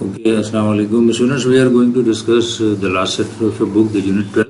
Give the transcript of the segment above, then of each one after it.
Okay, Assalamu alaikum. Students, we are going to discuss the last chapter of the book, the Unit 12,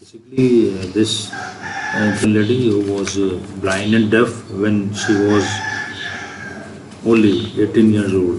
Basically, this lady who was blind and deaf when she was only 18 years old.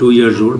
2 years old.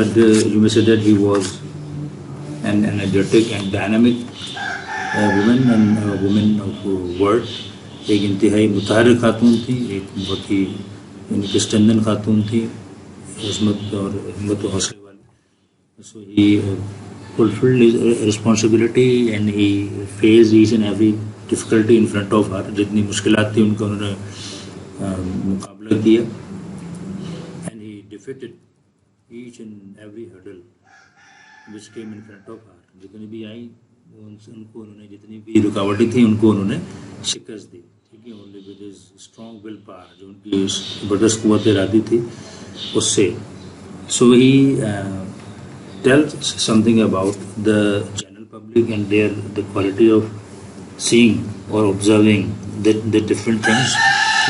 But you may say that he was an energetic and dynamic woman and woman of word. ایک انتہائی متحرک خاتون تھی, ایک بہت ہی یعنی کہ ستندن خاتون تھی, عظمت اور ہمت و حوصلے والی. So he fulfilled his responsibility and he faced each and every difficulty in front of her. جتنی مشکلات تھی ان کا انہوں نے مقابلہ کیا. And he defeated each and every hurdle which came in front of her. جتنی بھی آئی ان کو انہوں نے, جتنی بھی رکاوٹیں تھیں ان کو انہوں نے شکست دی. ٹھیک ہے, only with his strong will power, جو ان کی زبردست قوت ارادی تھی اس سے. So he tells something about the general public and there the quality of seeing اور آبزرونگ دا ڈفرینٹ تھنگس.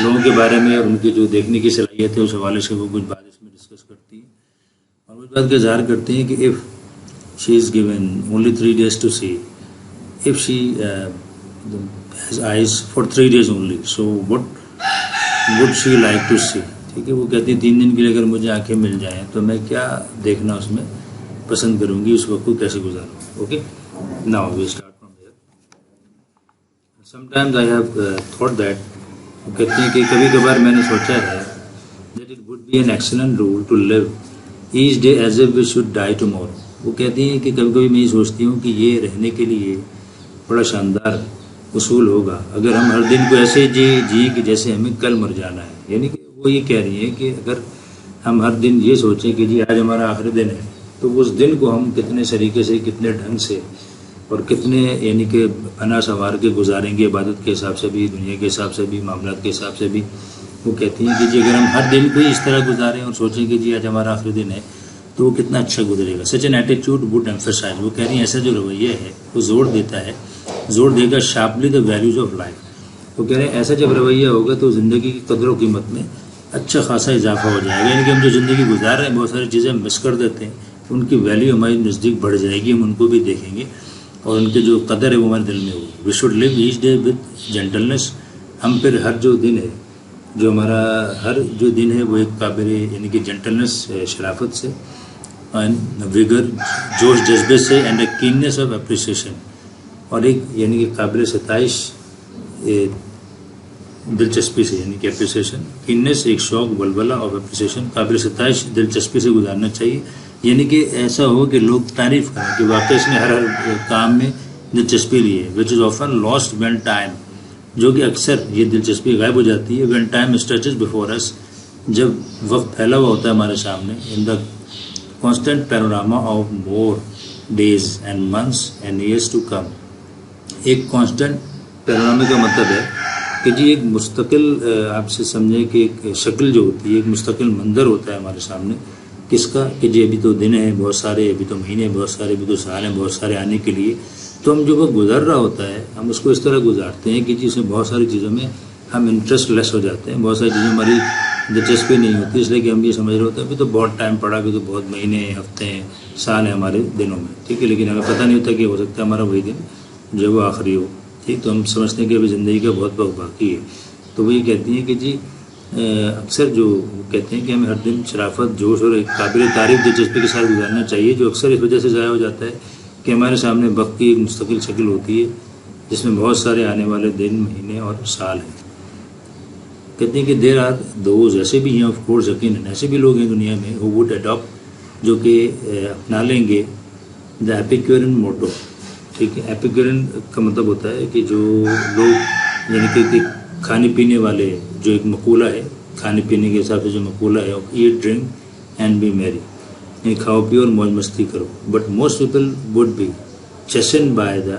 لوگوں کے بارے میں اور ان کی جو دیکھنے کی صلاحیت ہے اس حوالے سے وہ کچھ بات اس میں ڈسکس کرتی ہیں اور اس بات کا اظہار کرتے ہیں کہ if she is given only 3 days to see, if she has eyes for 3 days only, so what would she like to see? ٹھیک ہے, وہ کہتی ہے 3 دن کے لیے اگر مجھے آنکھیں مل جائیں تو میں کیا دیکھنا اس میں پسند کروں گی, اس وقت کو کیسے گزاروں. Okay, now we start from here. Sometimes I have thought that, وہ کہتی ہیں کہ کبھی کبھار میں نے سوچا ہے that it would be an excellent rule to live each day as if we should die tomorrow. وہ کہتی ہیں کہ کبھی کبھی میں یہ سوچتی ہوں کہ یہ رہنے کے لیے بڑا شاندار اصول ہوگا اگر ہم ہر دن کو ایسے جی کہ جیسے ہمیں کل مر جانا ہے. یعنی کہ وہ یہ کہہ رہی ہیں کہ اگر ہم ہر دن یہ سوچیں کہ جی آج ہمارا آخری دن ہے تو اس دن کو ہم کتنے طریقے سے, کتنے ڈھنگ سے اور کتنے یعنی کہ پناہ سنوار کے گزاریں گے, عبادت کے حساب سے بھی, دنیا کے حساب سے بھی, معاملات کے حساب سے بھی. وہ کہتی ہیں کہ جی اگر ہم ہر دن کو اس طرح گزاریں اور سوچیں کہ جی آج ہمارا آخری دن ہے تو وہ کتنا اچھا گزرے گا. سچ این ایٹیچیوڈ وڈ ایمفسائز, وہ کہہ رہی ہیں ایسا جو رویہ ہے وہ زور دے گا sharply the values of life. وہ کہہ رہے ہیں ایسا جب رویہ ہوگا تو زندگی کی قدر و قیمت میں اچھا خاصا اضافہ ہو جائے گا. یعنی کہ ہم جو زندگی گزار رہے ہیں بہت ساری چیزیں مس کر دیتے ہیں, ان کی ویلیو ہماری نزدیک بڑھ جائے گی, ہم ان کو بھی دیکھیں گے اور ان کے جو قدر ہے وہ ہمارے دل میں ہوگی. We should live each day with gentleness. ہم پھر ہر جو دن ہے, جو ہمارا ہر جو دن ہے وہ ایک قابل یعنی کہ جینٹلنس, شرافت سے, ویگر, جوش جذبے سے, اینڈ اے کیننس آف اپریسیشن, اور ایک یعنی کہ قابل ستائش دلچسپی سے, یعنی کہ اپریسیشن, کیننس ایک شوق, ولولہ آف اپریسیشن, قابل ستائش دلچسپی سے گزارنا چاہیے. یعنی کہ ایسا ہو کہ لوگ تعریف کریں کہ واقعی اس نے ہر کام میں دلچسپی لی ہے. Which is often lost when time, جو کہ اکثر یہ دلچسپی غائب ہو جاتی ہے when time stretches before us, جب وقت پھیلا ہوا ہوتا ہے ہمارے سامنے. ان دا constant panorama of more days and months and years to come. ایک constant panorama کا مطلب ہے کہ جی ایک مستقل, آپ سے سمجھیں کہ ایک شکل جو ہوتی ہے, ایک مستقل منظر ہوتا ہے ہمارے سامنے. کس کا, کہ جی ابھی تو دن ہیں بہت سارے, ابھی تو مہینے بہت سارے, ابھی تو سال ہیں بہت سارے آنے کے لیے. تو ہم جو وقت گزر رہا ہوتا ہے ہم اس کو اس طرح گزارتے ہیں کہ جی اس میں بہت ساری چیزوں میں ہم انٹرسٹ لیس ہو جاتے ہیں, بہت ساری چیزیں ہماری دلچسپی نہیں ہوتی, اس لیے کہ ہم یہ سمجھ رہے ہوتے ہیں ابھی تو بہت ٹائم پڑا, ابھی تو بہت مہینے ہیں, ہفتے ہیں, سال ہیں ہمارے دنوں میں. ٹھیک ہے, لیکن ہمیں پتہ نہیں ہوتا کہ ہو سکتا ہے ہمارا وہی دن جو وہ آخری ہو. ٹھیک, تو ہم سمجھتے ہیں کہ ابھی زندگی کا بہت وقت باقی ہے. تو وہ یہ کہتی ہیں کہ جی اکثر جو کہتے ہیں کہ ہمیں ہر دن شرافت, جوش اور ایک قابل تعریف دلچسپی کے ساتھ گزارنا چاہیے, جو اکثر اس وجہ سے ضائع ہو جاتا ہے کہ ہمارے سامنے وقت کی ایک مستقل شکل ہوتی ہے جس میں بہت سارے آنے والے دن, مہینے اور سال ہیں. کہتے ہیں کہ دیر آر دوز, ایسے بھی ہیں آف کورس, یقیناً ایسے بھی لوگ ہیں دنیا میں who would adopt, جو کہ اپنا لیں گے دا ایپیکیورین موٹو. ٹھیک ہے, ایپیکیورین کا مطلب ہوتا ہے کہ جو لوگ یعنی کہ کھانے پینے والے, جو ایک مقولہ ہے کھانے پینے کے حساب سے جو مقولہ ہے, ایٹ ڈرنک اینڈ بی میری, یعنی کھاؤ پیو اور موج مستی کرو. But most people would be chastened by the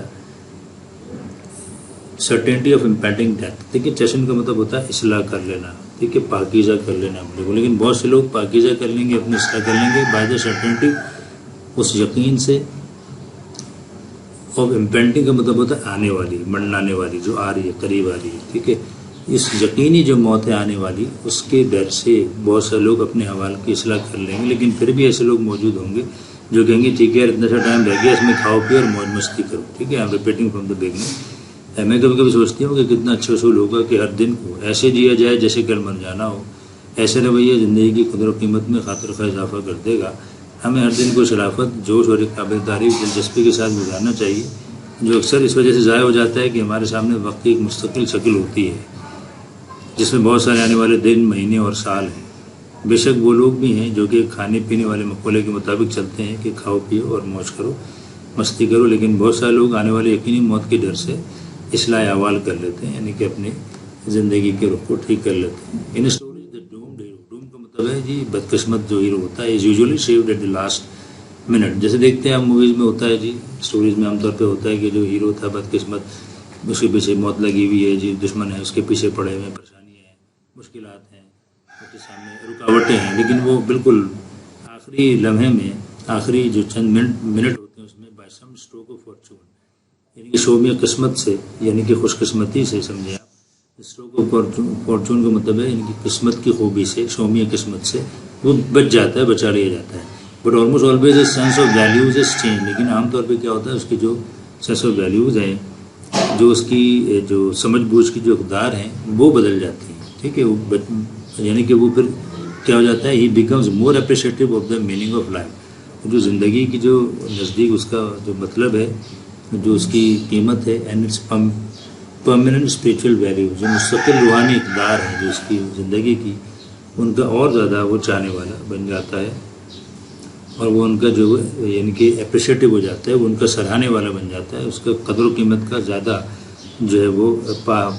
certainty of impending death. ٹھیک ہے, چیسن کا مطلب ہوتا ہے اصلاح کر لینا. ٹھیک ہے, پاکیزہ کر لینا اپنے کو, لیکن بہت سے لوگ پاکیزہ کر لیں گے, اپنی اصلاح کر لیں گے بائی دا سرٹینٹی, اس یقین سے اور امپینڈنگ کا مطلب ہوتا ہے آنے والی، منڈلانے والی، جو آ رہی ہے، قریب آ رہی ہے، ٹھیک ہے. اس یقینی جو موت ہے آنے والی، اس کے ڈر سے بہت سے لوگ اپنے حوال کی اصلاح کر لیں گے، لیکن پھر بھی ایسے لوگ موجود ہوں گے جو کہیں گے ٹھیک ہے یار اتنا سا ٹائم رہ گیا، اس میں کھاؤ پیو اور موج مستی کرو، ٹھیک ہے. I am repeating from the beginning. میں کبھی کبھی سوچتی ہوں کہ کتنا اچھا اصول ہوگا کہ ہر دن کو ایسے جیا جائے جیسے کل مر جانا ہو. ایسے رویہ زندگی کی قدر و قیمت میں خاطر خواہ اضافہ کر دے گا. ہمیں ہر دن کو شرافت، جوش اور ایک قابل تعریف دلچسپی کے ساتھ گزارنا چاہیے، جو اکثر اس وجہ سے ضائع ہو جاتا ہے کہ ہمارے سامنے وقت کی ایک مستقل شکل ہوتی ہے جس میں بہت سارے آنے والے دن، مہینے اور سال ہیں. بے شک وہ لوگ بھی ہیں جو کہ کھانے پینے والے مقولے کے مطابق چلتے ہیں کہ کھاؤ پیو اور موج کرو، مستی کرو، لیکن بہت سارے لوگ آنے والے یقینی موت کے ڈر سے اصلاح احوال کر لیتے ہیں، یعنی کہ اپنے زندگی کے رخ کو ٹھیک کر لیتے ہیں. In stories the doomed hero, doom کا مطلب ہے جی بدقسمت جو ہیرو ہوتا ہے، is usually saved at the last minute. جیسے دیکھتے ہیں آپ موویز میں ہوتا ہے جی، اسٹوریز میں عام طور پہ ہوتا ہے کہ جو ہیرو تھا بدقسمت، اس کے پیچھے موت لگی ہوئی ہے جی، دشمن ہے اس کے پیچھے پڑے ہوئے ہیں، پریشانی ہے، مشکلات ہیں، اس کے سامنے رکاوٹیں ہیں، لیکن وہ بالکل آخری لمحے میں، آخری جو چند منٹ ہوتے ہیں اس میں by some stroke of fortune, یعنی کہ شومیہ قسمت سے، یعنی کہ خوش قسمتی سے، سمجھے آپ. اسٹروک آف فارچون کا مطلب ہے یعنی کہ قسمت کی خوبی سے، شومیہ قسمت سے وہ بچ جاتا ہے، بچا لیا جاتا ہے. But almost always a sense of values is change. لیکن عام طور پہ کیا ہوتا ہے، اس کی جو سینس آف ویلیوز ہیں، جو اس کی جو سمجھ بوجھ کی جو اقدار ہیں وہ بدل جاتی ہیں، ٹھیک ہے. یعنی کہ وہ پھر کیا ہو جاتا ہے، he becomes more appreciative of the meaning of life. جو زندگی کی جو نزدیک اس کا جو مطلب ہے، جو اس کی قیمت ہے، and its permanent spiritual value, جو مستقل روحانی اقدار ہیں جو اس کی زندگی کی، ان کا اور زیادہ وہ چاہنے والا بن جاتا ہے، اور وہ ان کا جو یعنی کہ اپریشیٹیو ہو جاتا ہے، وہ ان کا سراہنے والا بن جاتا ہے، اس کا قدر و قیمت کا زیادہ جو ہے وہ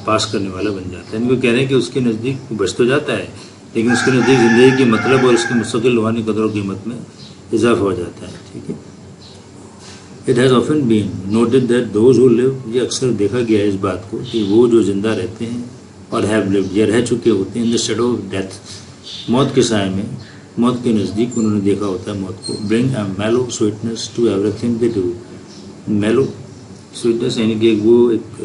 پاس کرنے والا بن جاتا ہے. ان کو کہہ رہے ہیں کہ اس کے نزدیک بچ تو جاتا ہے، لیکن اس کے نزدیک زندگی کے مطلب اور اس کی مستقل روحانی قدر و قیمت میں اضافہ ہو جاتا ہے، ٹھیک ہے. It has often been noted that those who live، یہ اکثر دیکھا گیا ہے اس بات کو کہ وہ جو زندہ رہتے ہیں اور have lived، یا رہ چکے ہوتے ہیں، in the shadow of death، موت کے سائے میں، موت کے نزدیک انہوں نے دیکھا ہوتا ہے موت کو. bring a mellow sweetness to everything they do. mellow sweetness یعنی کہ وہ ایک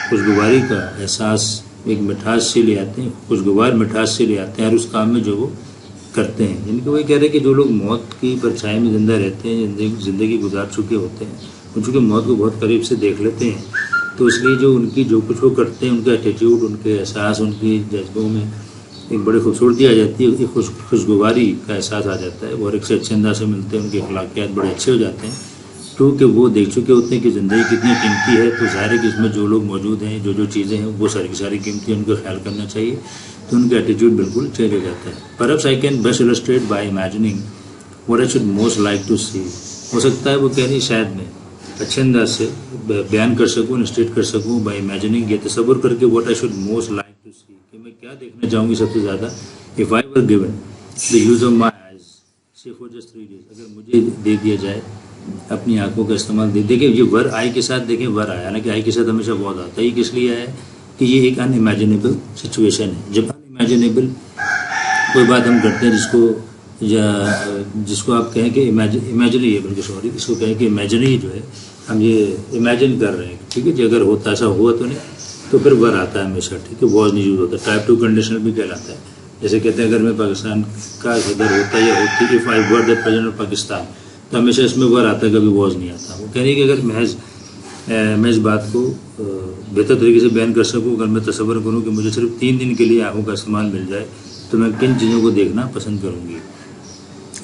خوشگواری کا احساس، ایک مٹھاس سے لے آتے ہیں، خوشگوار مٹھاس سے لے آتے ہیں ہر اس کام میں جو وہ کرتے ہیں. یعنی کہ وہی کہہ رہے ہیں کہ جو لوگ موت کی پرچھائی میں زندہ رہتے ہیں، زندگی گزار چکے ہوتے ہیں، ان چونکہ موت کو بہت قریب سے دیکھ لیتے ہیں، تو اس لیے جو ان کی جو کچھ وہ کرتے ہیں، ان کا ایٹیٹیوڈ، ان کے احساس، ان کی جذبوں میں ایک بڑی خوبصورتی آ جاتی ہے، ایک خوشگواری کا احساس آ جاتا ہے، وہ ہر ایک سے اچھے انداز سے ملتے ہیں، ان کے اخلاقیات بڑے اچھے ہو جاتے ہیں، کیونکہ وہ دیکھ چکے ہوتے ہیں کہ زندگی کتنی قیمتی ہے. تو ظاہر ہے کہ اس میں جو لوگ موجود ہیں، جو چیزیں ہیں، وہ ساری کی ساری قیمتی ہیں، ان کا خیال کرنا چاہیے. تو ان کا ایٹیٹیوڈ بالکل چینج ہو جاتا ہے. Perhaps I can best illustrate by imagining what I should most like to see. ہو سکتا ہے وہ کہہ رہی شاید میں اچھے انداز سے بیان کر سکوں، illustrate کر سکوں by imagining، یہ تصور کر کے what I should most like to see، کہ میں کیا دیکھنا چاہوں گی سب سے زیادہ. If I were given the use of my eyes say for just 3 days، اگر مجھے دے دیا جائے اپنی آنکھوں کا استعمال دیکھیں یہ ور آئی کے ساتھ، دیکھیں ور آیا، حالانکہ آئی کے ساتھ ہمیشہ بہت آتا ہے. یہ کس لیے ہے کہ یہ ایک ان امیجنیبل سچویشن ہے. جب ان امیجنیبل کوئی بات ہم کرتے ہیں جس کو آپ کہیں کہ امیجنری ہے، بلکہ سوری اس کو کہیں کہ امیجنری جو ہے ہم یہ امیجن کر رہے ہیں، ٹھیک ہے جی. اگر ہوتا ایسا ہوا تو نہیں تو پھر ور آتا ہے ہمیشہ، ٹھیک ہے. واز نہیں یوز ہوتا، ٹائپ 2 کنڈیشنل بھی کہلاتا ہے. جیسے کہتے ہیں اگر میں پاکستان کا صدر ہوتا یا ہوتی، if I were the president of Pakistan, تو ہمیشہ اس میں ور آتا ہے، کبھی واز نہیں آتا. وہ کہہ رہی ہے کہ اگر میں اس بات کو بہتر طریقے سے بیان کر سکوں، اگر میں تصور کروں کہ مجھے صرف 3 دن کے لیے آنکھوں کا استعمال مل جائے تو میں کن چیزوں کو دیکھنا پسند کروں گی.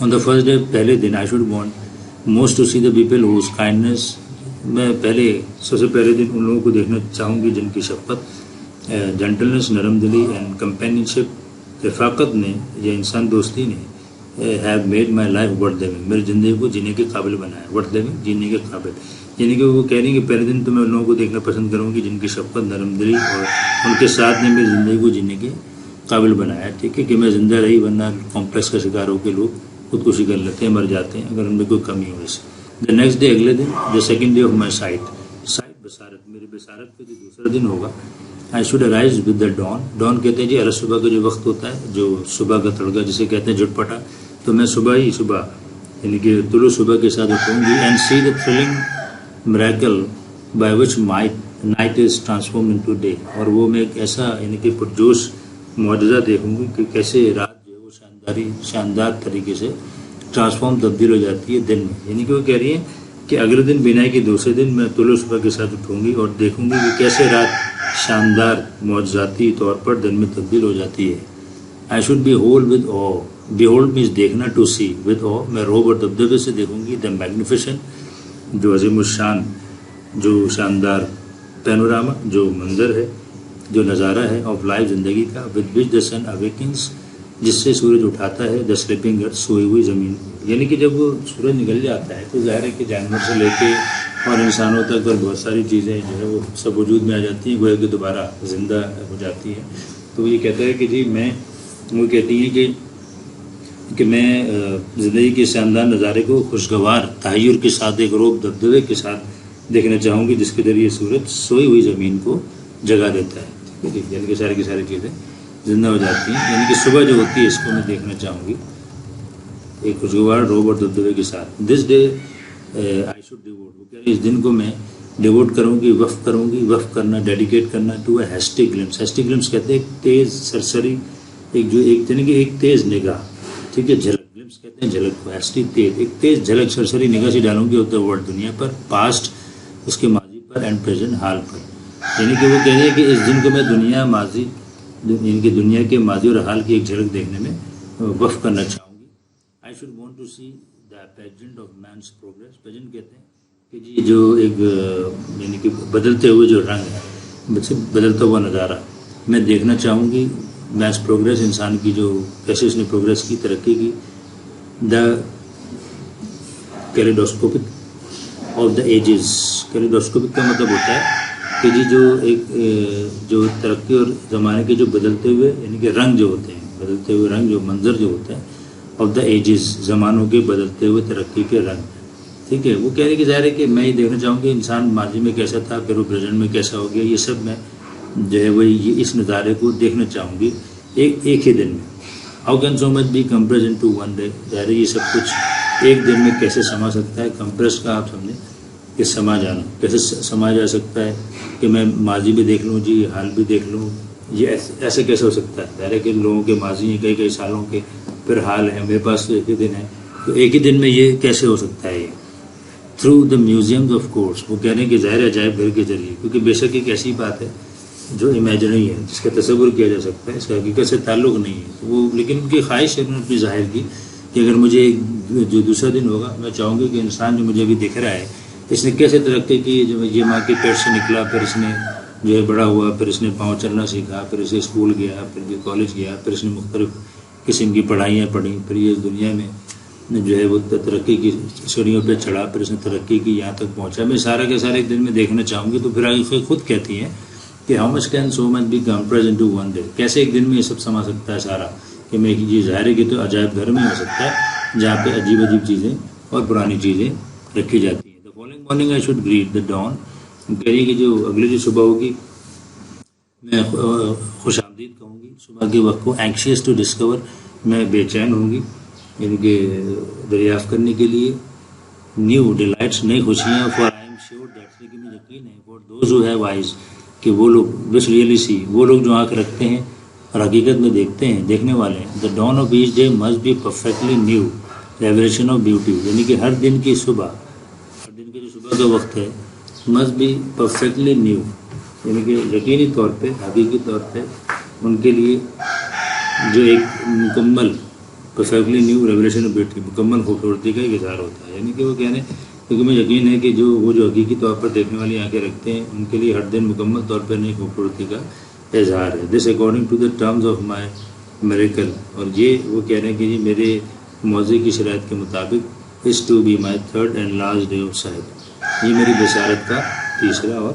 آن دا فرسٹ ڈے، پہلے دن، I should want most to see the people whose kindness, میں سب سے پہلے دن ان لوگوں کو دیکھنا چاہوں گی جن کی شفقت، جنٹلنس، نرم دلی، اینڈ کمپینین شپ، رفاقت نے یا انسان دوستی نے have made my life worth living, میری زندگی کو جینے کے قابل بنایا. ورتھ لیونگ، جینے کے قابل، یعنی کہ وہ کہہ رہی ہیں کہ پہلے دن تو میں ان لوگوں کو دیکھنا پسند کروں گی جن کی شفقت، نرم دلی اور ان کے ساتھ نے میری زندگی کو جینے کے قابل بنایا، ٹھیک ہے. کہ میں زندہ رہی، ورنہ کمپلیکس کا شکار ہو کے لوگ خودکشی کر لیتے ہیں، مر جاتے ہیں اگر ان میں کوئی کمی ہو. اس دا نیکسٹ ڈے، اگلے دن، the second day of my sight بصارت، میری بصارت کا جو دوسرا دن ہوگا. I should arise with the dawn. Dawn کہتے ہیں جی عرض صبح کا جو وقت ہوتا ہے، جو صبح کا تڑکا جسے کہتے ہیں جھٹ پٹا، تو میں صبح یعنی کہ طلوع صبح کے ساتھ اٹھوں گی. And see the thrilling miracle by which night is transformed into day. اور وہ میں ایک ایسا یعنی کہ پرجوش معجزہ دیکھوں گی کہ کیسے رات جو ہے وہ شاندار طریقے سے ٹرانسفارم تبدیل ہو جاتی ہے دن میں. یعنی کہ وہ کہہ رہی ہیں کہ اگلے دن بینائی کے دوسرے دن میں طلوع صبح کے ساتھ اٹھوں گی اور دیکھوں گی کہ کیسے رات شاندار معجزاتی طور پر دن میں تبدیل ہو جاتی ہے. I should behold with awe. Behold means دیکھنا, to see with awe. میں روب اور دبدبے سے دیکھوں گی the magnificent, جو عظیم الشان, جو شاندار پینوراما, جو منظر ہے, جو نظارہ ہے of life زندگی کا, with which the sun awakens, جس سے سورج اٹھاتا ہے the sleeping earth, سوئی ہوئی زمین. یعنی کہ جب وہ سورج نکل جاتا ہے تو ظاہر ہے کہ جانور سے لے کے اور انسانوں تک اور بہت ساری چیزیں جو ہے وہ سب وجود میں آ جاتی ہیں, گویا کہ دوبارہ زندہ ہو جاتی ہیں. تو یہ کہتا ہے کہ جی وہ کہتی ہیں کہ میں زندگی کے شاندار نظارے کو خوشگوار تحیر کے ساتھ ایک روب دبدبے کے ساتھ دیکھنا چاہوں گی, جس کے ذریعے سورج سوئی ہوئی زمین کو جگا دیتا ہے. ٹھیک ہے, یعنی کہ ساری کی ساری چیزیں زندہ ہو جاتی ہیں. یعنی کہ صبح جو ہوتی ہے اس کو میں دیکھنا چاہوں گی ایک خوشگوار روب اور دبدبے کے ساتھ. This day I should devote, وہ کہہ رہی اس دن کو میں ڈیووٹ کروں گی, وقف کروں گی. وقف کرنا, ڈیڈیکیٹ کرنا to a hasty glimpse. Hasty glimpse کہتے ہیں ایک تیز سرسری, ایک یعنی کہ ایک تیز نگاہ. ٹھیک ہے, جھلک, گلمس کہتے ہیں جھلک کو, ہیسٹی تیز, ایک تیز جھلک سرسری نگاہ سے ڈالوں گی ہوتا ہے ورلڈ دنیا پر, پاسٹ اس کے ماضی پر, اینڈ پریزنٹ حال پر. یعنی کہ وہ کہہ رہی ہے کہ اس دن کو میں دنیا ماضی یعنی کہ دنیا کے ماضی اور حال کی ایک جھلک دیکھنے میں وقف کرنا چاہوں گی. I should want to see the pageant of man's progress. Pageant کہتے ہیں کہ جی جو ایک یعنی کہ بدلتے ہوئے جو رنگ ہے, بدلتا ہوا نظارہ میں دیکھنا چاہوں گی. مینس پروگریس, انسان کی جو کیسے اس نے پروگریس کی, ترقی کی. دا کیلیڈوسکوپک آف دا ایجز. کیلیڈوسکوپک کا مطلب ہوتا ہے کہ جی جو ایک جو ترقی اور زمانے کے جو بدلتے ہوئے یعنی کہ رنگ جو ہوتے ہیں, بدلتے ہوئے رنگ, جو منظر جو ہوتا ہے آف دا ایجز, زمانوں کے بدلتے ہوئے ترقی کے رنگ. ٹھیک ہے, وہ کہہ رہے کہ ظاہر ہے کہ میں یہ دیکھنا چاہوں گی انسان ماضی میں کیسا تھا, پھر وہ پریزنٹ میں کیسا ہو گیا. یہ سب میں جو ہے وہ اس نظارے کو دیکھنا چاہوں گی ایک ہی دن میں. How can so much be compress into one day. ظاہر ہے یہ سب کچھ ایک دن میں کیسے سما سکتا ہے. کمپریس کا آپ سمجھیں کہ سما جانا, کیسے سما جا سکتا ہے کہ میں ماضی بھی دیکھ لوں جی, حال بھی دیکھ لوں. یہ ایسے کیسے ہو سکتا ہے. ظاہر ہے کہ لوگوں کے ماضی ہیں کئی سالوں کے, پھر حال ہے, میرے پاس تو ایک ہی دن ہے. تو ایک ہی دن میں یہ کیسے ہو سکتا ہے. یہ through the museums of course. وہ کہہ رہے ہیں کہ ظاہر عجائب گھر کے ذریعے, کیونکہ بے شک ایک ایسی بات ہے جو امیجنری ہے, جس کا تصور کیا جا سکتا ہے, اس کا حقیقت سے تعلق نہیں ہے. تو وہ لیکن ان کی خواہش ہے, انہوں نے اپنی ظاہر کی کہ اگر مجھے جو دوسرا دن ہوگا, میں چاہوں گی کہ انسان جو مجھے ابھی دکھ رہا ہے اس نے کیسے ترقی کی. جو یہ ماں کے پیٹ سے نکلا, پھر اس نے جو ہے بڑا ہوا, پھر اس نے پاؤں چلنا سیکھا, پھر اسے اسکول گیا, پھر بھی کالج گیا, پھر اس نے مختلف قسم کی پڑھائیاں پڑھیں, پھر یہ اس دنیا میں جو ہے وہ ترقی کی سیڑھیوں پہ چڑھا, پھر اس نے ترقی کی, یہاں تک پہنچا. میں سارا کے سارا ایک دن میں دیکھنا چاہوں گی. تو پھر آگے خود کہتی ہیں کہ how much can so much be compress into one day. کیسے ایک دن میں یہ سب سما سکتا ہے سارا, کہ میں یہ ظاہر ہے کہ تو عجائب گھر میں ہو سکتا ہے جہاں پہ عجیب عجیب چیزیں اور پرانی چیزیں رکھی جاتی ہیں. The following morning I should greet the dawn. کہہ رہی ہے کہ جو اگلی جو صبح ہوگی میں خوش آمدید کہوں گی. صبح کے وقت کو اینکشیس ٹو ڈسکور, میں بے چین ہوں گی یعنی کہ دریافت کرنے کے لیے. نیو ڈیلائٹس, نئی خوشیاں. For I am sure that, کہ مجھے یقین ہے, for those who have eyes, کہ وہ لوگ وچ ریئلی سی, وہ لوگ جو آنکھ رکھتے ہیں اور حقیقت میں دیکھتے ہیں, دیکھنے والے ہیں. The dawn of each day must be perfectly new revelation of beauty. یعنی کہ ہر دن کی صبح, ہر دن کی جو صبح کا وقت ہے مسٹ بی پرفیکٹلی نیو, یعنی کہ یقینی طور پہ, حقیقی طور پہ ان کے لیے جو ایک مکمل perfectly new revelation of beauty, مکمل خوبصورتی کا ایک اظہار ہوتا ہے. یعنی کہ وہ کہنے کیونکہ مجھے یقین ہے کہ جو حقیقی طور پر دیکھنے والی آنکھیں رکھتے ہیں ان کے لیے ہر دن مکمل طور پر نئی خوبصورتی کا اظہار ہے. This according to the terms of my miracle. اور یہ وہ کہہ رہے ہیں کہ جی میرے موضوع کی شرائط کے مطابق is to be my third and last day of sight. یہ میری بشارت کا تیسرا اور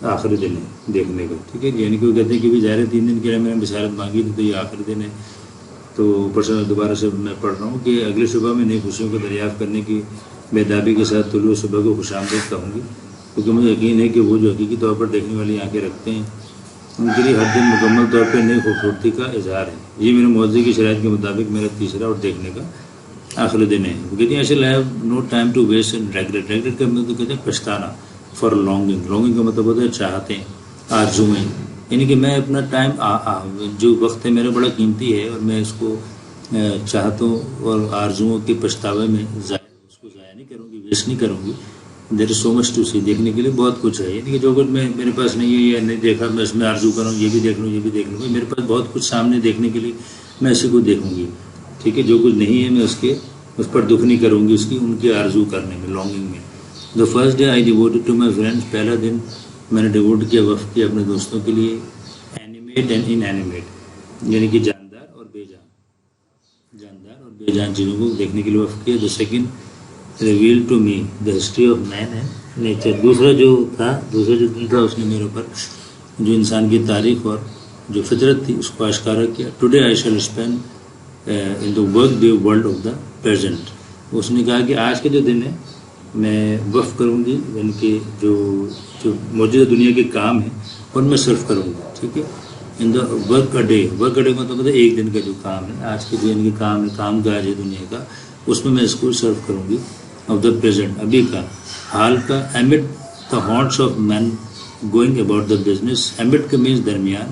آخری دن ہے دیکھنے کا. ٹھیک ہے, یعنی کہ وہ کہتے ہیں کہ بھی ظاہر 3 دن کے لیے میں نے بشارت مانگی تھی, تو یہ آخری دن ہے. تو اوپر سے دوبارہ سے میں پڑھ رہا ہوں کہ اگلی صبح میں نئی خوشیوں کو دریافت کرنے کی بیدابی کے ساتھ طلوع صبح کو خوش آمدید کہوں گی, کیونکہ مجھے یقین ہے کہ وہ جو حقیقی طور پر دیکھنے والی آنکھیں رکھتے ہیں ان کے لیے ہر دن مکمل طور پر نئی خوبصورتی کا اظہار ہے. یہ میرے موضوع کی شرائط کے مطابق میرا تیسرا اور دیکھنے کا آخر دن ہے. وہ کہتے ہیں I shall have no time to waste in regret. regret کا مطلب کہتے ہیں پچھتانا. For longing. longing کا مطلب ہوتا ہے چاہتے ہیں, آرزویں. یعنی کہ میں اپنا ٹائم جو وقت ہے میرا بڑا قیمتی ہے اور میں اس کو چاہتوں اور آرزوؤں کے پچھتاوے میں اس کو ضائع نہیں کروں گی, ویسٹ نہیں کروں گی. دیر از سو مچ ٹو سی, دیکھنے کے لیے بہت کچھ ہے. یعنی کہ جو کچھ میرے پاس نہیں ہے یا نہیں دیکھا میں اس میں آرزو کروں, یہ بھی دیکھ لوں یہ بھی دیکھ لوں. میرے پاس بہت کچھ سامنے دیکھنے کے لیے, میں اسی کو دیکھوں گی. ٹھیک ہے, جو کچھ نہیں ہے میں اس پر دکھ نہیں کروں گی, ان کی آرزو کرنے میں, لانگنگ میں. The first day I devoted to my friends. پہلا دن میں نے ڈیووٹ کیا, وقف کیا اپنے دوستوں کے لیے. اینیمیٹ اینڈ ان اینیمیٹ, یعنی کہ جاندار اور بے جان چیزوں کو دیکھنے کے لیے وقف کیا. The second reveal to me the history of man and nature. دوسرا جو دن تھا اس نے میرے اوپر جو انسان کی تاریخ اور جو فطرت تھی اس کو آشکارا کیا. Today I shall spend in the work day world of the present. اس نے کہا کہ آج کا جو دن ہے میں وقف کروں گی, یعنی کہ جو موجودہ دنیا کے کام ہیں ان میں صرف کروں گی. ٹھیک ہے, ان دا ورک اے ڈے کا مطلب ہے ایک دن کا جو کام ہے, آج کے دن کے کام ہے, کام کاج ہے دنیا کا, اس میں اس کو سرو کروں گی. آف دا پریزنٹ, ابھی کا, حال کا. Amid the harness of man going about the business. Amid کا مینس درمیان,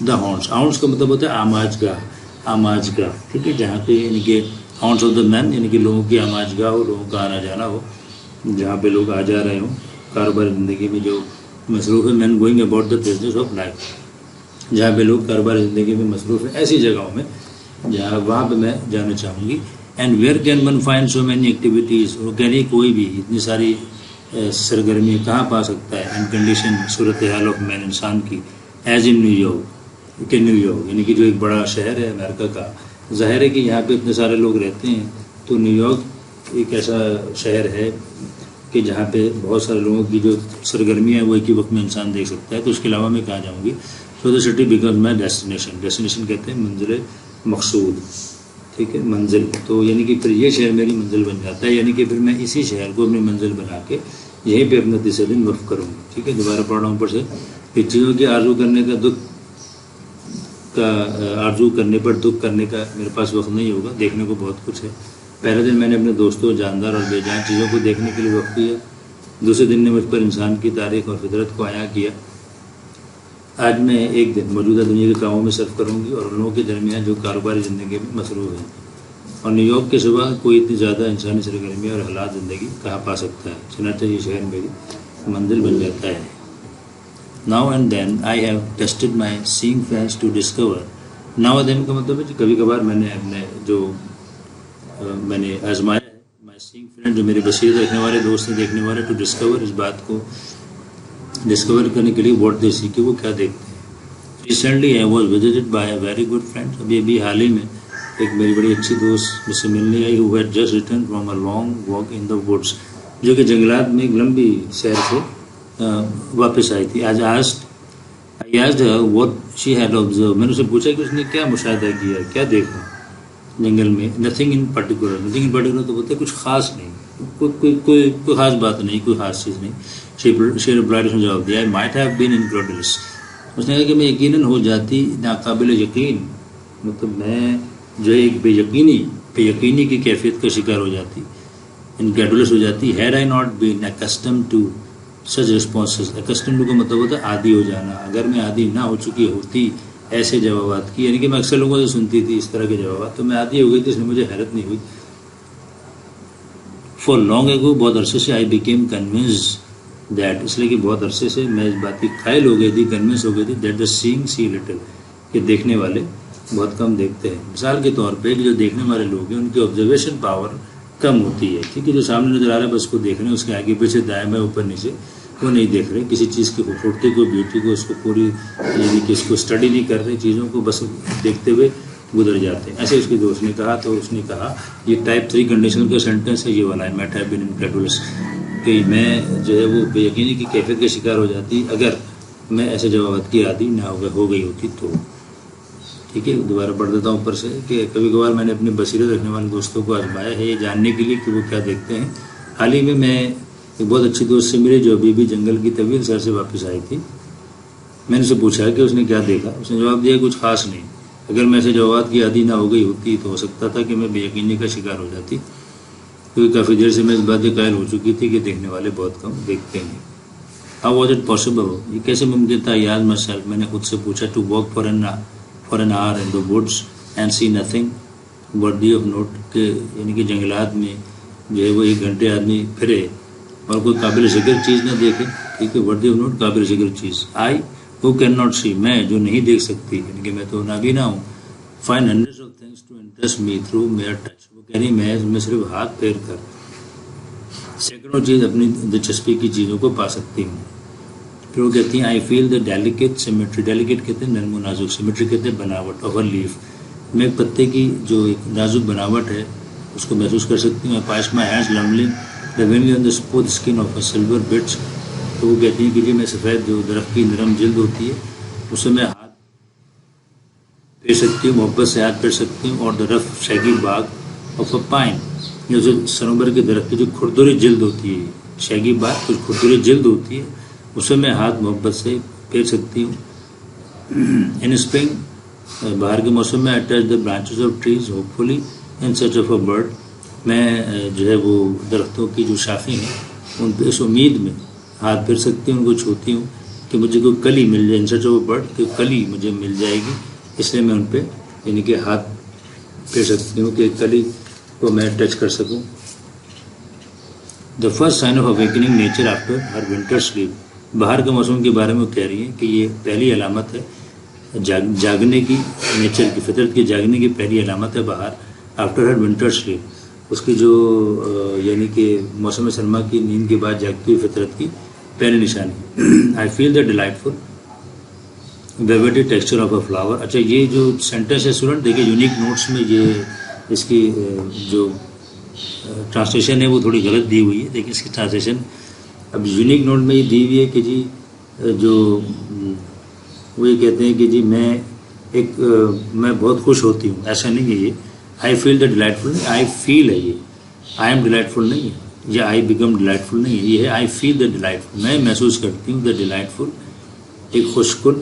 دا ہارنس کا مطلب ہوتا ہے آماج گاہ. ٹھیک ہے, جہاں پہ یعنی کہ ہارنس آف دا مین یعنی کہ لوگوں کی آماج گاہ ہو, لوگوں کا آنا جانا ہو, جہاں پہ لوگ آ جا رہے ہوں کاروباری زندگی میں جو مصروف ہے. Men going about the business of life, جہاں پہ لوگ کاروباری زندگی میں مصروف ہیں, ایسی جگہوں میں جہاں وہاں پہ میں جانا چاہوں گی. And where can one find so many activities. وہ کہہ رہی کوئی بھی اتنی ساری سرگرمیاں کہاں پا سکتا ہے. اینڈ کنڈیشن صورت حال آف مین انسان کی, ایز ان نیو یارک یعنی کہ جو ایک بڑا شہر ہے امریکہ کا. ظاہر ہے کہ یہاں پہ اتنے سارے لوگ رہتے ہیں, تو نیو یارک ایک ایسا شہر ہے کہ جہاں پہ بہت سارے لوگوں کی جو سرگرمیاں ہیں وہ ایک ہی وقت میں انسان دیکھ سکتا ہے. تو اس کے علاوہ میں کہاں جاؤں گی. So the city becomes my destination کہتے ہیں منزل مقصود. ٹھیک ہے, منزل. تو یعنی کہ پھر یہ شہر میری منزل بن جاتا ہے, یعنی کہ پھر میں اسی شہر کو اپنی منزل بنا کے یہیں پہ اپنا تیسرا دن وقف کروں گا. ٹھیک ہے, دوبارہ پڑھ رہا ہوں اوپر سے. کہ چیزوں کی آرزو کرنے پر دکھ کرنے کا میرے پاس وقت نہیں ہوگا. دیکھنے کو بہت کچھ ہے. پہلے دن میں نے اپنے دوستوں, جاندار اور بے جان چیزوں کو دیکھنے کے لیے وقت دیا. دوسرے دن نے مجھ پر انسان کی تاریخ اور فطرت کو عیاں کیا. آج میں ایک دن موجودہ دنیا کے کاموں میں صرف کروں گی اور ان لوگوں کے درمیان جو کاروباری زندگی میں مصروف ہیں. اور نیو یارک کے سوا کوئی اتنی زیادہ انسانی سرگرمی اور حالات زندگی کہاں پا سکتا ہے. چنانچہ یہ شہر میری منزل بن جاتا ہے. Now and then I have tested my seeing friends to discover. Now and then کا مطلب ہے کہ کبھی کبھار میں نے میں نے آزمایا ہے. مائی سینگ فرینڈ جو میرے بصیرت رکھنے والے دوست ہیں, دیکھنے والے, ٹو ڈسکور, اس بات کو ڈسکور کرنے کے لیے واٹ دے سی, کہ وہ کیا دیکھتے ہیں. Recently I was visited by a very good friend. ابھی حال ہی میں ایک میری بڑی اچھی دوست مجھ سے ملنے آئی, who had just return from a long walk in the woods, جو کہ جنگلات میں ایک لمبی سیر سے واپس آئی تھی. I asked her what she had observe. میں نے اسے پوچھا کہ اس نے کیا مشاہدہ کیا, کیا دیکھا جنگل میں. نتھنگ ان پرٹیکولر تو بولتے کچھ خاص نہیں, کوئی خاص بات نہیں, کوئی خاص چیز نہیں. شی ریپلائڈ, اس نے جواب دیا, آئی مائٹ ہیو بین انکریڈلس. اس نے کہا کہ میں یقیناً ہو جاتی ناقابل یقین, مطلب میں جو ایک بے یقینی کی کیفیت کا شکار ہو جاتی, انکریڈلس ہو جاتی. Had I not been accustomed to such responses. Accustomed کا مطلب ہوتا ہے عادی ہو جانا. اگر میں عادی نہ ہو چکی ہوتی ایسے جوابات کی, یعنی کہ میں اکثر لوگوں سے سنتی تھی اس طرح کے جوابات, تو میں عادی ہو گئی تھی, اس میں مجھے حیرت نہیں ہوئی. فار لانگ ایگو, بہت عرصے سے, آئی بیکیم کنوینسڈ دیٹ, اس لیے کہ بہت عرصے سے میں اس بات کی قائل ہو گئی تھی, کنوینس ہو گئی تھی, that the saying C little, کہ دیکھنے والے بہت کم دیکھتے ہیں. مثال کے طور پہ جو دیکھنے والے لوگ ہیں ان کی آبزرویشن پاور کم ہوتی ہے. ٹھیک ہے, جو سامنے نظر آ رہا ہے بس کو دیکھ رہے ہیں, اس کے آگے پیچھے دائیں بائیں اوپر نیچے وہ نہیں دیکھ رہے, کسی چیز کی خوبصورتی کو, بیوٹی کو, اس کو پوری یعنی کہ اس کو اسٹڈی نہیں کر رہے, چیزوں کو بس دیکھتے ہوئے گزر جاتے ہیں. ایسے اس کے دوست نے کہا. تو اس نے کہا یہ ٹائپ 3 کنڈیشنل کا سینٹینس ہے یہ والا, میٹ ہیو بین انکریڈلس, کہ میں جو ہے وہ بے یقینی کی کیفیت کا شکار ہو جاتی اگر میں ایسے جوابات کی عادی نہ ہو گئی ہوتی تو. ٹھیک ہے, دوبارہ پڑھ دیتا ہوں اوپر سے. کہ کبھی کبھار میں نے اپنے بصیرت رکھنے والے دوستوں کو آزمایا ہے یہ جاننے کے لیے کہ وہ کیا دیکھتے ہیں. حال ہی میں ایک بہت اچھی دوست سے ملے جو ابھی بھی جنگل کی طویل سیر سے واپس آئی تھی. میں نے اسے پوچھا کہ اس نے کیا دیکھا. اس نے جواب دیا کچھ خاص نہیں. اگر میں ایسے جوابات کی عادی نہ ہو گئی ہوتی تو ہو سکتا تھا کہ میں بے یقینی کا شکار ہو جاتی، کیونکہ کافی دیر سے میں اس بات کے قائل ہو چکی تھی کہ دیکھنے والے بہت کم دیکھتے ہیں. How was it possible? یہ کیسے ممکن تھا؟ یاد مائی سیلف، میں نے خود سے پوچھا. To walk for an hour in the woods and see nothing worthy of note, کہ یعنی کہ جنگلات میں جو ہے وہ 1 گھنٹے آدمی پھرے اور کوئی قابل ذکر چیز نہ دیکھے. ٹھیک ہے، ورتھی آف نوٹ، قابل ذکر چیز. آئی ہو کین ناٹ سی، میں جو نہیں دیکھ سکتی، یعنی کہ میں تو نابینا ہوں. Find hundred of things to interest me through mere touch, وہ کہہ رہی میں صرف ہاتھ پھیر کر سینکڑوں چیز اپنی دلچسپی کی چیزوں کو پا سکتی ہوں. پھر وہ کہتی ہیں آئی فیل دا ڈیلیکیٹ سیمیٹری، ڈیلیکیٹ کہتے ہیں نرم و نازک، سیمیٹری کہتے ہیں بناوٹ، اوور لیف، میں ایک پتے کی جو ایک نازک بناوٹ ہے اس کو محسوس کر سکتی ہوں. Pass my hands rambling the wing on the smooth skin of a silver bits, تو وہ کہتی ہیں کہ جی میں سفید جو درخت کی نرم جلد ہوتی ہے اسے میں ہاتھ پھیر سکتی ہوں، محبت سے ہاتھ پھیر سکتی ہوں. اور دا رف شیگی باغ آف اے پائن، جو سنوبر کے درخت کی جو کھردری جلد ہوتی ہے، شیگی باغ کچھ کھردری جلد ہوتی ہے، اسے میں ہاتھ محبت سے پھیر سکتی ہوں. ان اسپرنگ، باہر کے موسم میں attach the branches of trees hope fully in search of a bird, میں جو ہے وہ درختوں کی جو شاخیں ہیں ان پہ اس امید میں ہاتھ پھیر سکتی ہوں، ان کو چھوتی ہوں کہ مجھے کوئی کلی مل جائے، in search of a bird, کہ کلی مجھے مل جائے گی، اس لیے میں ان پہ یعنی کہ ہاتھ پھیر سکتی ہوں کہ کلی کو میں ٹچ کر سکوں. The first sign of awakening nature after her winter sleep, باہر کے موسم کے بارے میں کہہ رہی ہیں کہ یہ پہلی علامت ہے جاگنے کی، نیچر کی، فطرت کی جاگنے کی پہلی علامت ہے باہر. آفٹر ہر ونٹر سلیپ، اس کی جو یعنی کہ موسم سرما کی نیند کے بعد جاگتی ہوئی فطرت کی پہلی نشانی. آئی فیل دا ڈیلائٹفل ویویٹی ٹیکسچر آف اے فلاور. اچھا، یہ جو سینٹینس ہے اسٹوڈنٹ دیکھیے یونیک نوٹس میں یہ اس کی جو ٹرانسلیشن ہے وہ تھوڑی غلط دی ہوئی ہے. دیکھیے اس کی ٹرانسلیشن اب یونیک نوٹ میں یہ دی ہوئی ہے کہ جی جو وہ یہ کہتے ہیں کہ جی میں بہت خوش ہوتی ہوں، ایسا نہیں ہے. یہ آئی فیل دا ڈیلائٹفل، آئی فیل ہے، یہ آئی ایم ڈیلائٹفل نہیں ہے، یا آئی بیکم ڈیلائٹفل نہیں ہے، یہ ہے آئی فیل دا ڈیلائٹفل، میں محسوس کرتی ہوں دا ڈیلائٹفل، ایک خوشکن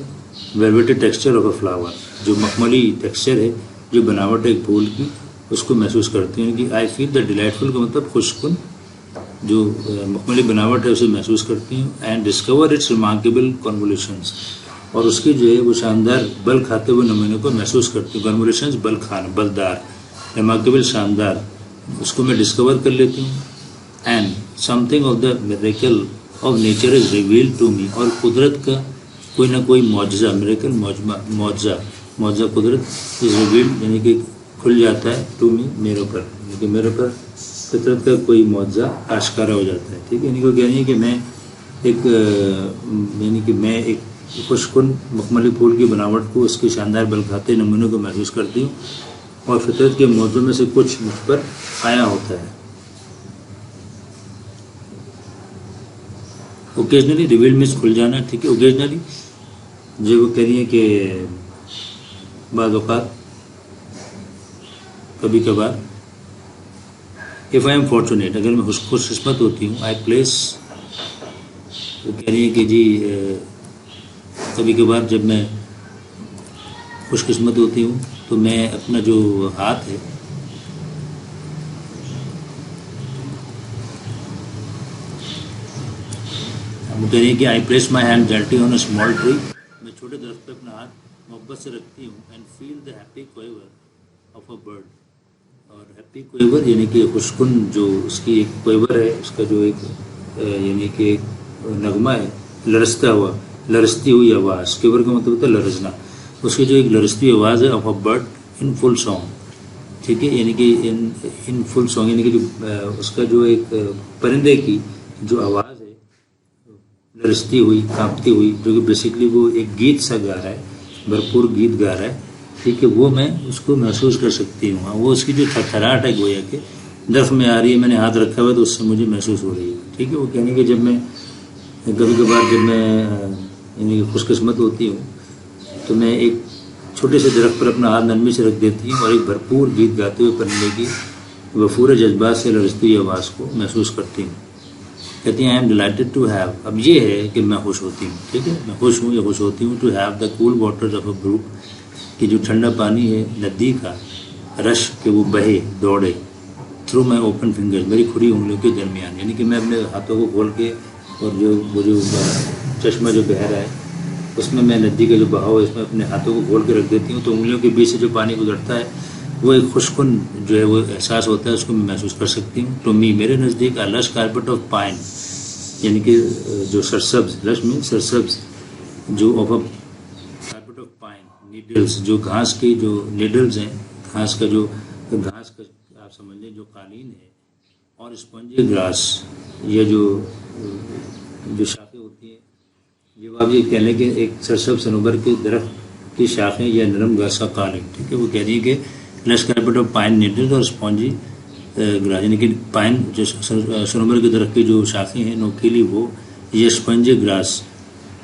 ویلویٹی ٹیکسچر آف اے فلاور، جو مخملی ٹیکسچر ہے، جو بناوٹ ہے ایک پھول کی، اس کو محسوس کرتی ہوں. کہ آئی فیل دا ڈیلائٹفل کا مطلب خوشکن جو مخملی بناوٹ ہے اسے محسوس کرتی ہوں. اینڈ ڈسکور اٹس ریمارکیبل کنولیشنز، اور اس کی جو ہے وہ شاندار بل کھاتے ہوئے نمونے کو محسوس کرتی ہوں. کنولیشنز بل کھانا، بلدار، ریمارکیبل شاندار، اس کو میں ڈسکور کر لیتی ہوں. And something of the miracle of nature is revealed to me, اور قدرت کا کوئی نہ کوئی معجزہ، میریکل معجزہ قدرت از ریویلڈ یعنی کہ کھل جاتا ہے ٹو می، میرے اوپر، یعنی کہ میرے اوپر فطرت کا کوئی معجزہ آشکارا ہو جاتا ہے. ٹھیک ہے، یعنی کہ کہہ رہی ہے کہ میں ایک خوشکن مخملی پھول کی بناوٹ کو، اس کے شاندار بل کھاتے نمونے کو محسوس کرتی ہوں، اور فطرت کے موضوع میں سے کچھ مجھ پر آیا ہوتا ہے. اوکیجنلی ریویلڈ مینس کھل جانا. ٹھیک ہے، اوکیجنلی جو وہ کہہ رہی ہیں کہ بعض اوقات، کبھی کبھار. اف آئی ایم فارچونیٹ، اگر میں خوش قسمت ہوتی ہوں. آئی پلیس، وہ کہہ رہی ہیں کہ جی کبھی کبھار جب میں خوش قسمت ہوتی ہوں تو میں اپنا جو ہاتھ ہے وہ کہہ رہی ہیں کہ I place my hand gently on a small tree, میں چھوٹے درخت پہ اپنا ہاتھ محبت سے رکھتی ہوں. And feel the happy quiver of a bird, اور ہیپی کوئیور یعنی کہ خوشکن جو اس کی ایک کوئیور ہے، اس کا جو ایک یعنی کہ ایک نغمہ ہے، لرزتی ہوئی آواز. کوئیور کا مطلب ہوتا ہے لرزنا. اس کی جو ایک لرزتی آواز ہے of a bird in full song. ٹھیک ہے، یعنی کہ ان فل سانگ یعنی کہ جو اس کا جو ایک پرندے کی جو آواز ہے لرزتی ہوئی، کانپتی ہوئی، جو کہ بیسکلی وہ ایک گیت سا گا رہا ہے، بھرپور گیت گا رہا ہے. ٹھیک ہے، وہ میں اس کو محسوس کر سکتی ہوں. وہ اس کی جو تھرتھراہٹ ہے گویا کہ درخت میں آ رہی ہے، میں نے ہاتھ رکھا ہوا ہے تو اس سے مجھے محسوس ہو رہی ہے. ٹھیک ہے، وہ کہنے کہ جب میں کبھی کبھار جب میں یعنی کہ خوش قسمت ہوتی ہوں تو میں ایک چھوٹے سے درخت پر اپنا ہاتھ نرمی سے رکھ دیتی ہوں اور ایک بھرپور گیت گاتے ہوئے پرندے کی وفور جذبات سے لرزتی ہوئی آواز کو محسوس کرتی ہوں. کہتی ہیں I am delighted to have, اب یہ ہے کہ میں خوش ہوتی ہوں. ٹھیک ہے، میں خوش ہوں یا خوش ہوتی ہوں. To have the cool waters of a brook, کہ جو ٹھنڈا پانی ہے ندی کا رش کہ وہ بہے دوڑے تھرو مائی اوپن فنگرز، میری کھلی انگلیوں کے درمیان، یعنی کہ میں اپنے ہاتھوں کو کھول کے اور جو وہ جو چشمہ جو بہہ رہا ہے اس میں ندی کا جو بہاؤ ہے اس میں اپنے ہاتھوں کو کھول کے رکھ دیتی ہوں، تو انگلیوں کے بیچ سے جو پانی گزرتا ہے وہ ایک خوشکن جو ہے وہ احساس ہوتا ہے، اس کو میں محسوس کر سکتی ہوں. تو میرے نزدیک لش کارپٹ آف پائن، یعنی کہ جو سرسبز، لش میں سرسبز جو of carpet of pine needles, جو گھاس کی جو نیڈلز ہیں، گھاس کا آپ سمجھ لیں جو قالین ہے، اور اسپنجی گراس، یہ جو شاخیں ہوتی ہیں، یہ آپ یہ کہہ لیں کہ ایک سرسب صنوبر کے درخت کی شاخیں یا نرم گھاس کا قالین، ٹھیک ہے. وہ کہہ رہی ہے کہ لش کارپٹ آف پائن نیڈلز اور اسپونجی گراس، یعنی کہ پائن جو صنوبر کے درخت کی جو شاخیں ہیں نوکیلی، وہ یہ اسپنجی گراس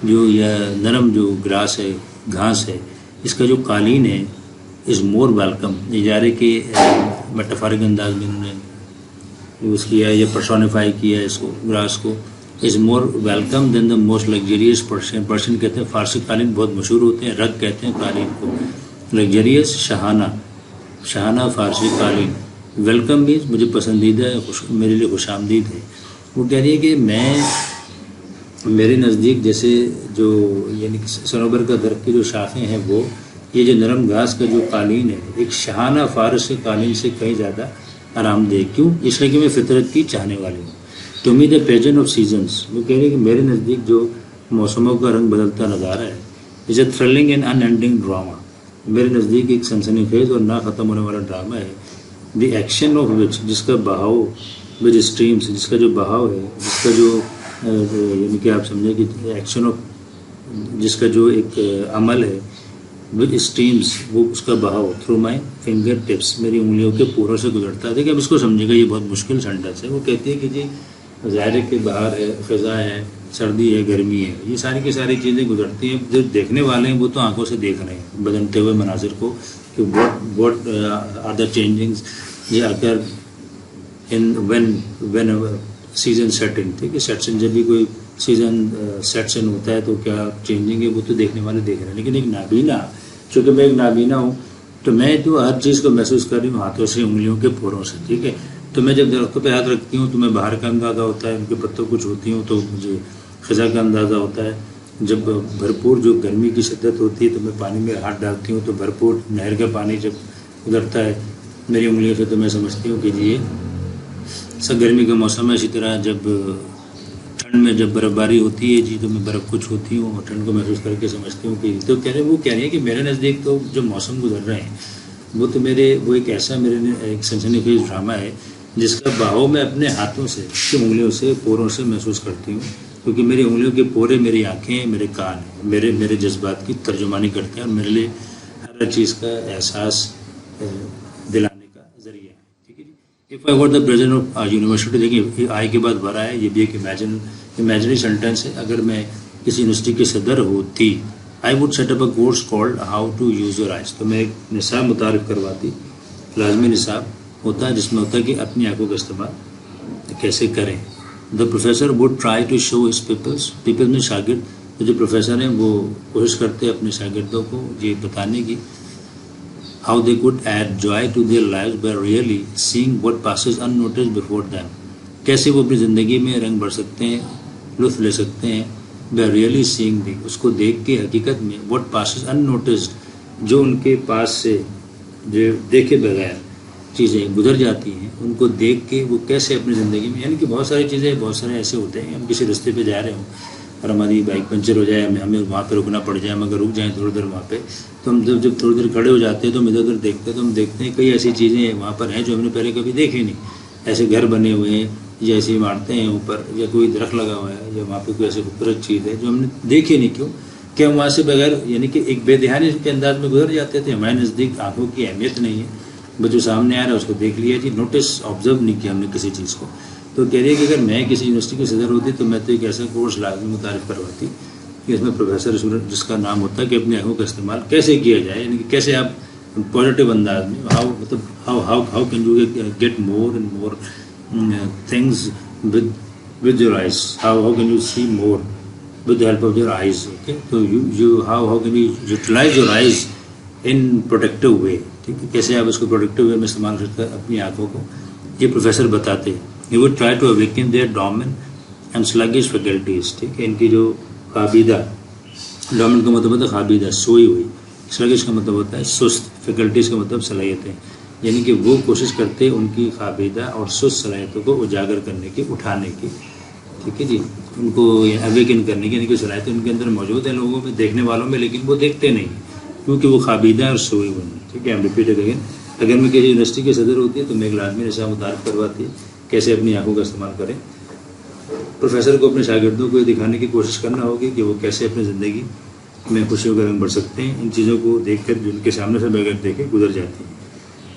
جو یا نرم جو گراس ہے، گھاس ہے، اس کا جو قالین ہے از مور ویلکم. اجارے کے میٹافورک انداز میں انہوں نے یوز کیا ہے یا پرسونیفائی کیا ہے اس کو، گراس کو، is more welcome than the most luxurious Persian. Persian کہتے ہیں، فارسی قالین بہت مشہور ہوتے ہیں، رگ کہتے ہیں قالین کو، لگزریس شہانہ فارسی قالین. ویلکم مینس مجھے پسندیدہ ہے، میرے لیے خوش آمدید ہے. وہ کہہ رہی ہے کہ میرے نزدیک جیسے جو یعنی کہ صنوبر کا درخت کی جو شاخیں ہیں، وہ یہ جو نرم گھاس کا جو قالین ہے ایک شہانہ فارسی قالین سے کہیں زیادہ آرام دہ. کیوں؟ اس لیے کہ میں فطرت کی چاہنے والی ہوں. To me the pageant of seasons, وہ کہہ رہی ہے کہ میرے نزدیک جو موسموں کا رنگ بدلتا نظارہ ہے is a thrilling and unending drama. میرے نزدیک ایک سنسنی خیز اور نہ ختم ہونے والا ڈرامہ ہے. دی ایکشن آف وچ، جس کا بہاؤ، وچ اسٹریمس، جس کا جو بہاؤ ہے، جس کا جو یعنی کہ آپ سمجھیں کہ ایکشن آف، جس کا جو ایک عمل ہے، وچ اسٹریمس، وہ اس کا بہاؤ تھرو مائی فنگر ٹپس، میری انگلیوں کے پوروں سے گزرتا ہے. دیکھیں اب اس کو سمجھے گا، یہ بہت مشکل سینٹینس ہے. وہ کہتی ہے کہ جی ظاہر ہے کہ باہر ہے، خزاں ہے، سردی ہے، گرمی ہے، یہ ساری کی ساری چیزیں گزرتی ہیں. جو دیکھنے والے ہیں وہ تو آنکھوں سے دیکھ رہے ہیں بدلتے ہوئے مناظر کو کہ واٹ آر دا چینجنگز یہ اگر ان وین سیزن سیٹ ان، ٹھیک ہے، سیٹس ان، جب بھی کوئی سیزن سیٹس ان ہوتا ہے تو کیا چینجنگ ہے وہ تو دیکھنے والے دیکھ رہے ہیں. لیکن ایک نابینا، چونکہ میں ایک نابینا ہوں تو میں جو ہر چیز کو محسوس کر رہی ہوں ہاتھوں سے، انگلیوں کے پوروں سے، ٹھیک ہے. تو میں جب درختوں پہ ہاتھ رکھتی ہوں تو میں باہر کا اندازہ ہوتا ہے، ان کے پتوں کو چھوتی ہوں تو مجھے خزاں کا اندازہ ہوتا ہے. جب بھرپور جو گرمی کی شدت ہوتی ہے تو میں پانی میں ہاتھ ڈالتی ہوں تو بھرپور نہر کا پانی جب گزرتا ہے میری انگلیوں سے تو میں سمجھتی ہوں کہ جی یہ سب گرمی کا موسم ہے. اسی طرح جب ٹھنڈ میں جب برف باری ہوتی ہے جی تو میں برف کو چھوتی ہوں اور ٹھنڈ کو محسوس کر کے سمجھتی ہوں کہ تو کہہ رہے ہیں کہ میرے نزدیک تو جو موسم گزر رہے ہیں وہ ایک ایسا میرے ایک سنسنی خیز ڈرامہ ہے جس کا بہاؤ میں اپنے ہاتھوں سے، انگلیوں سے، پوروں سے محسوس کرتی ہوں. کیونکہ میری انگلیوں کے پورے میری آنکھیں، میرے کان ہیں، میرے جذبات کی ترجمانی کرتے ہیں اور میرے لیے ہر چیز کا احساس دلانے کا ذریعہ ہے. ٹھیک ہے جی. If I were the president of university, دیکھیے آئی کے بعد بھرا ہے، یہ بھی ایک امیجنری سینٹینس ہے. اگر میں کسی یونیورسٹی کے صدر ہوتی، I would set up a course called how to use your eyes. تو میں ایک نصاب متعارف کرواتی، لازمی نصاب ہوتا ہے جس میں ہوتا ہے کہ اپنی آنکھوں کا استعمال کیسے کریں. The professor would try to show his peoples میں شاگرد جو پروفیسر ہیں وہ کوشش کرتے ہیں اپنے شاگردوں کو یہ بتانے کی how they could add joy to their life by really seeing what passes unnoticed before them. کیسے وہ اپنی زندگی میں رنگ بھر سکتے ہیں، لطف لے سکتے ہیں، بائی ریئلی سینگ دی، اس کو دیکھ کے حقیقت میں، وٹ پاسز ان نوٹسڈ، جو ان کے پاس سے جو دیکھے بغیر چیزیں گزر جاتی ہیں ان کو دیکھ کے وہ کیسے اپنی زندگی میں، یعنی کہ بہت ساری چیزیں، بہت سارے ایسے ہوتے ہیں ہم کسی رستے پہ جا رہے ہوں اور ہماری بائک پنچر ہو جائے، ہمیں وہاں پہ رکنا پڑ جائے، ہم اگر رک جائیں تھوڑی دیر وہاں پہ تو ہم جب تھوڑی دیر کھڑے ہو جاتے ہیں تو ہم ادھر ادھر دیکھتے ہیں تو ہم دیکھتے ہیں کئی ایسی چیزیں وہاں پر ہیں جو ہم نے پہلے کبھی دیکھی نہیں. ایسے گھر بنے ہوئے ہیں یا ایسی عمارتیں ہیں اوپر، یا کوئی درخت لگا ہوا ہے، یا وہاں پہ کوئی ایسی خوبصورت چیز ہے جو ہم نے دیکھی نہیں. کیوں کہ ہم وہاں سے بغیر یعنی کہ ایک بے دھیانی کے انداز میں گزر جاتے تھے. ہمارے نزدیک آنکھوں کی اہمیت نہیں ہے، بس جو سامنے آ رہا ہے اس کو دیکھ لیا جی، نوٹس آبزرو نہیں کیا ہم نے کسی چیز کو. تو کہہ رہی ہے کہ اگر میں کسی یونیورسٹی کے صدر ہوتی تو میں تو ایک ایسا کورس لازمی متعارف کرواتی کہ اس میں پروفیسر اسٹوڈنٹ جس کا نام ہوتا ہے کہ اپنی آنکھوں کا استعمال کیسے کیا جائے، یعنی کہ کیسے آپ پازیٹیو انداز میں how can you get more and more things with your eyes, how can you see more with the help of your eyes. Okay, so you how can you utilize your eyes in protective way. ٹھیک ہے, کیسے آپ اس کو productive way میں استعمال کر سکتے ہیں اپنی آنکھوں کو, یہ پروفیسر بتاتے ہیں. He would try to awaken their dormant and sluggish faculties. ٹھیک ہے, ان کی جو خابیدہ, dormant کا مطلب ہوتا ہے خابیدہ, سوئی ہوئی, sluggish کا مطلب ہوتا ہے سست, faculties کا مطلب صلاحیتیں, یعنی کہ وہ کوشش کرتے ان کی خابیدہ اور سست صلاحیتوں کو اجاگر کرنے کی, اٹھانے کی. ٹھیک ہے جی, ان کو اویکن کرنے کی, یعنی کہ صلاحیتیں ان کے اندر موجود ہیں لوگوں میں, دیکھنے والوں میں, لیکن وہ دیکھتے نہیں کیونکہ وہ خابیدہ اور سوئی ہوئی ہیں. ٹھیک ہے, ہم ریپیٹ اگین, اگر میں کسی یونیورسٹی کے صدر ہوتی ہے تو میں ایک لازمی نصاب متعارف کرواتی ہے کیسے اپنی آنکھوں کا استعمال کریں. پروفیسر کو اپنے شاگردوں کو یہ دکھانے کی کوشش کرنا ہوگی کہ وہ کیسے اپنی زندگی میں خوشیوں کا رنگ بڑھ سکتے ہیں ان چیزوں کو دیکھ کر جو ان کے سامنے سے بغیر دیکھے گزر جاتی ہیں.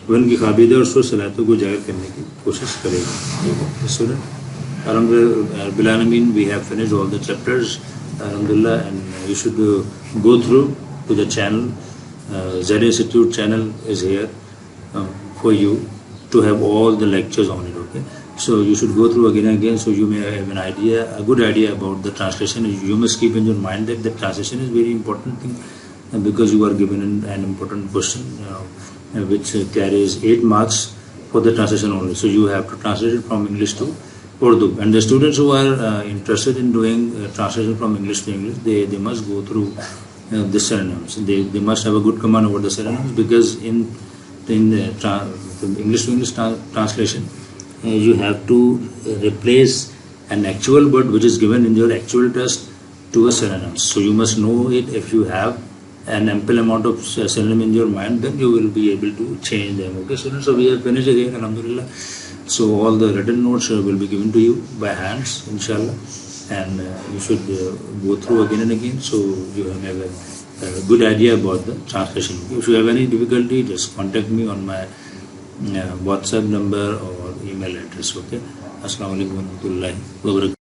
وہ ان کی خابیدہ اور سوچ صلاحیتوں کو اجاگر کرنے کی کوشش کرے گی. اسٹوڈنٹ, الحمدللہ we have finished all the chapters, alhamdulillah, and you should go through to the channel. Z Institute channel is here for you to have all the lectures on it. Okay, so you should go through again and again, so you may have an idea, a good idea about the translation. You must keep in your mind that the translation is very important thing, because you are given an important question which carries 8 marks for the translation only. So you have to translate it from English to Urdu, and the students who are interested in doing translation from English to English, they must go through the synonyms. They must have a good command over the synonyms, because in the English to English translation, you have to replace an actual word which is given in your actual test to a synonym. So you must know it. If you have an ample amount of synonym in your mind, then you will be able to change them. Okay, students, so we have finished again, alhamdulillah. So all the written notes will be given to you by hands, inshallah, and you should go through again and again, so you have a good idea about the translation. If you have any difficulty, just contact me on my WhatsApp number or email address. Okay, Assalamu alaikum warahmatullahi wabarakatuh.